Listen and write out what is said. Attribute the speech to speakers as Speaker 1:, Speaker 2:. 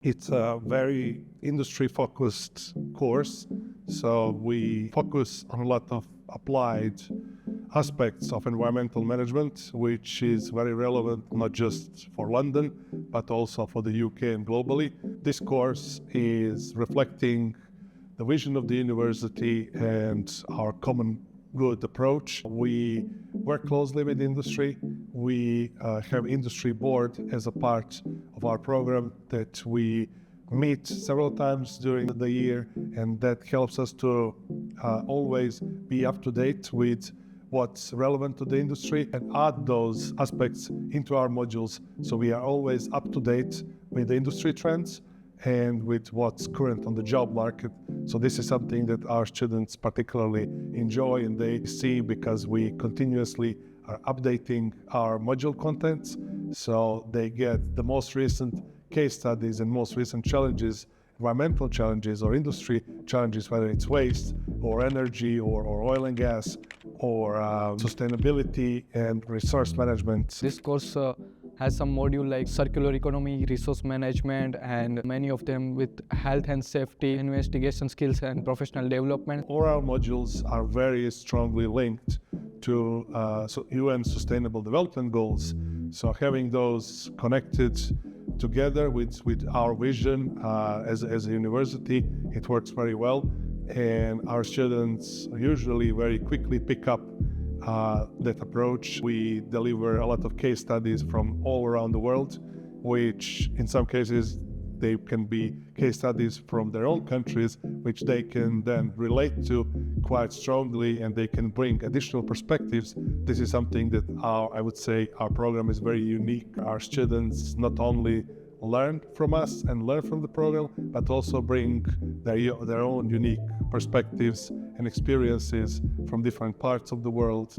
Speaker 1: It's a very industry-focused course, so we focus on a lot of applied aspects of environmental management, which is very relevant not just for London, but also for the UK and globally. This course is reflecting the vision of the university and our common good approach. We work closely with industry. We have industry board as a part of our program that we meet several times during the year, and that helps us to always be up to date with what's relevant to the industry and add those aspects into our modules, so we are always up to date with the industry trends and with what's current on the job market. So this is something that our students particularly enjoy and they see, because we continuously are updating our module contents, so they get the most recent case studies and most recent challenges, environmental challenges or industry challenges, whether it's waste or energy or oil and gas or sustainability and resource management.
Speaker 2: This course has some module like circular economy, resource management, and many of them with health and safety, investigation skills and professional development.
Speaker 1: All our modules are very strongly linked to UN Sustainable Development Goals. So having those connected together with our vision as a university, it works very well. And our students usually very quickly pick up that approach. We deliver a lot of case studies from all around the world, which in some cases they can be case studies from their own countries, which they can then relate to quite strongly, and they can bring additional perspectives. This is something that I would say our program is very unique. Our students not only learn from us and learn from the program, but also bring their own unique perspectives and experiences from different parts of the world.